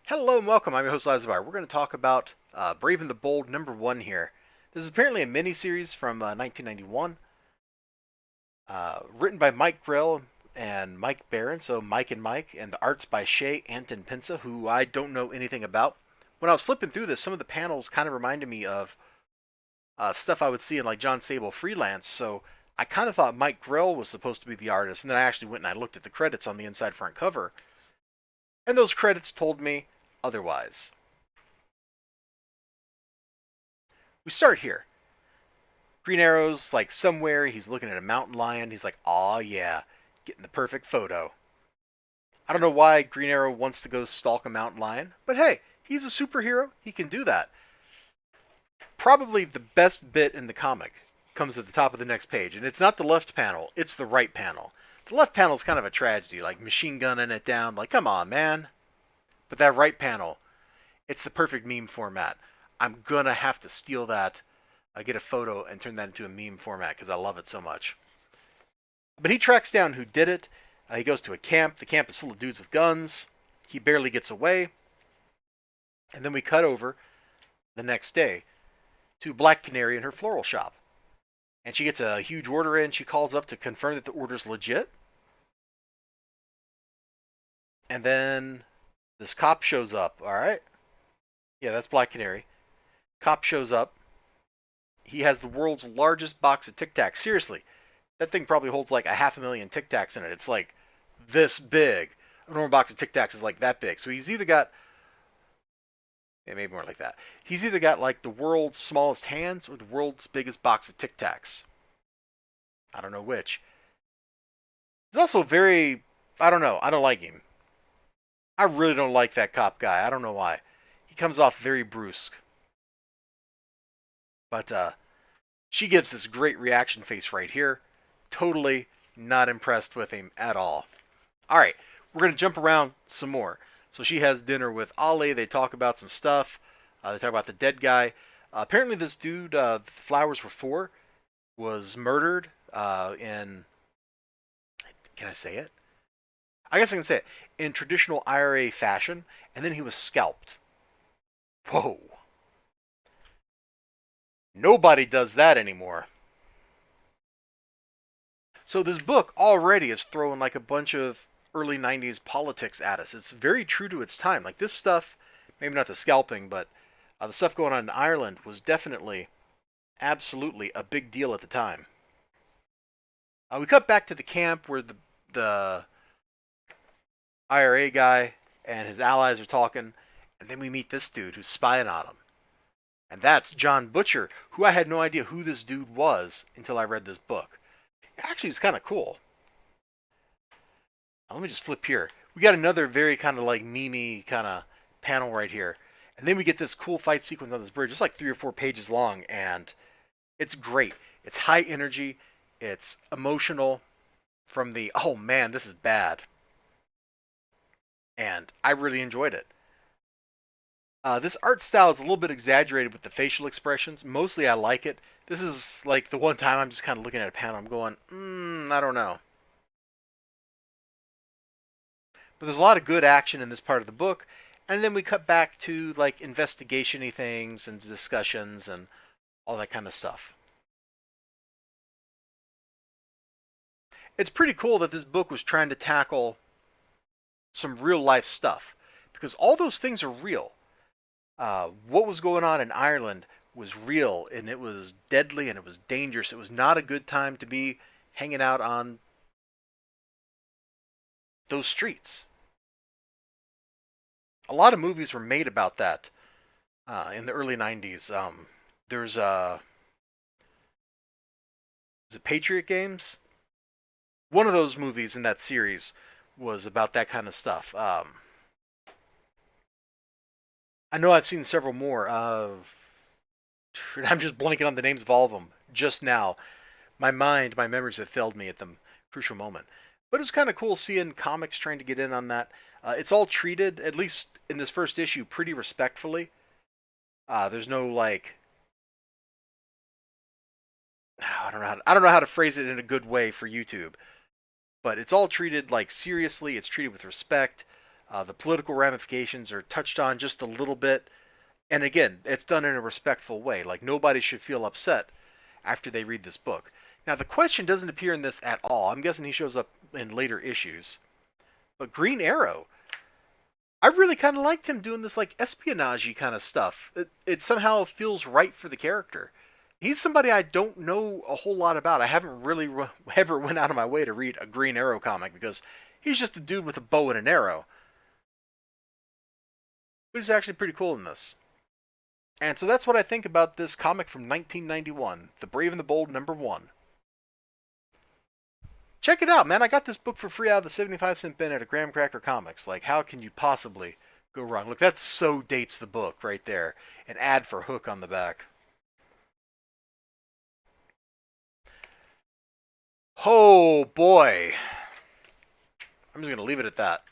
Hello and welcome. I'm your host, elizibar. We're going to talk about Brave and the Bold #1 here. This is apparently a miniseries from 1991, written by Mike Grell and Mike Barron, so Mike and Mike, and the art's by Shea Anton Pinsa, who I don't know anything about. When I was flipping through this, some of the panels kind of reminded me of stuff I would see in like John Sable Freelance, so I kind of thought Mike Grell was supposed to be the artist, and then I actually went and I looked at the credits on the inside front cover, and those credits told me otherwise. We start here. Green Arrow's like somewhere, he's looking at a mountain lion, he's like, aw yeah, getting the perfect photo. I don't know why Green Arrow wants to go stalk a mountain lion, but hey, he's a superhero, he can do that. Probably the best bit in the comic comes at the top of the next page, and it's not the left panel, it's the right panel. The left panel is kind of a tragedy, like machine gunning it down, like come on man. But that right panel, it's the perfect meme format. I'm gonna have to steal that, get a photo, and turn that into a meme format because I love it so much. But he tracks down who did it. He goes to a camp. The camp is full of dudes with guns. He barely gets away. And then we cut over the next day to Black Canary in her floral shop. And she gets a huge order in. She calls up to confirm that the order's legit. And then this cop shows up. All right. Yeah, that's Black Canary. Cop shows up. He has the world's largest box of Tic Tacs. Seriously, that thing probably holds like a 500,000 Tic Tacs in it. It's like this big. A normal box of Tic Tacs is like that big. So he's either got, yeah, maybe more like that. He's either got like the world's smallest hands or the world's biggest box of Tic Tacs. I don't know which. He's also very, I don't know. I don't like him. I really don't like that cop guy. I don't know why. He comes off very brusque. But she gives this great reaction face right here. Totally not impressed with him at all. All right, we're going to jump around some more. So she has dinner with Ollie. They talk about some stuff. They talk about the dead guy. Apparently this dude, the flowers were for, was murdered in, can I say it? I guess I can say it. In traditional IRA fashion. And then he was scalped. Whoa. Nobody does that anymore. So this book already is throwing like a bunch of early 90s politics at us. It's very true to its time. Like this stuff, maybe not the scalping, but the stuff going on in Ireland was definitely, absolutely a big deal at the time. We cut back to the camp where the IRA guy and his allies are talking, and then we meet this dude who's spying on him. And that's John Butcher, who I had no idea who this dude was until I read this book. Actually, it's kind of cool. Now, let me just flip here. We got another very kind of like meme kind of panel right here. And then we get this cool fight sequence on this bridge, just like 3 or 4 pages long, and it's great. It's high energy. It's emotional from the, oh man, this is bad. And I really enjoyed it. This art style is a little bit exaggerated with the facial expressions. Mostly I like it. This is like the one time I'm just kind of looking at a panel. I'm going, I don't know. But there's a lot of good action in this part of the book. And then we cut back to like investigation-y things and discussions and all that kind of stuff. It's pretty cool that this book was trying to tackle some real life stuff. Because all those things are real. What was going on in Ireland was real, and it was deadly, and it was dangerous. It was not a good time to be hanging out on those streets. A lot of movies were made about that in the early 90s. There's is it Patriot Games? One of those movies in that series was about that kind of stuff. I know I've seen several more. I'm just blanking on the names of all of them just now. My memories have failed me at the crucial moment. But it was kind of cool seeing comics trying to get in on that. It's all treated, at least in this first issue, pretty respectfully. There's no like, I don't know how to phrase it in a good way for YouTube, but it's all treated like seriously. It's treated with respect. The political ramifications are touched on just a little bit. And again, it's done in a respectful way. Like, nobody should feel upset after they read this book. Now, the Question doesn't appear in this at all. I'm guessing he shows up in later issues. But Green Arrow, I really kind of liked him doing this like espionage kind of stuff. It somehow feels right for the character. He's somebody I don't know a whole lot about. I haven't really ever went out of my way to read a Green Arrow comic because he's just a dude with a bow and an arrow. But he's actually pretty cool in this. And so that's what I think about this comic from 1991, The Brave and the Bold #1. Check it out, man. I got this book for free out of the 75-cent bin at a Graham Cracker Comics. Like, how can you possibly go wrong? Look, that so dates the book right there. An ad for Hook on the back. Oh, boy. I'm just going to leave it at that.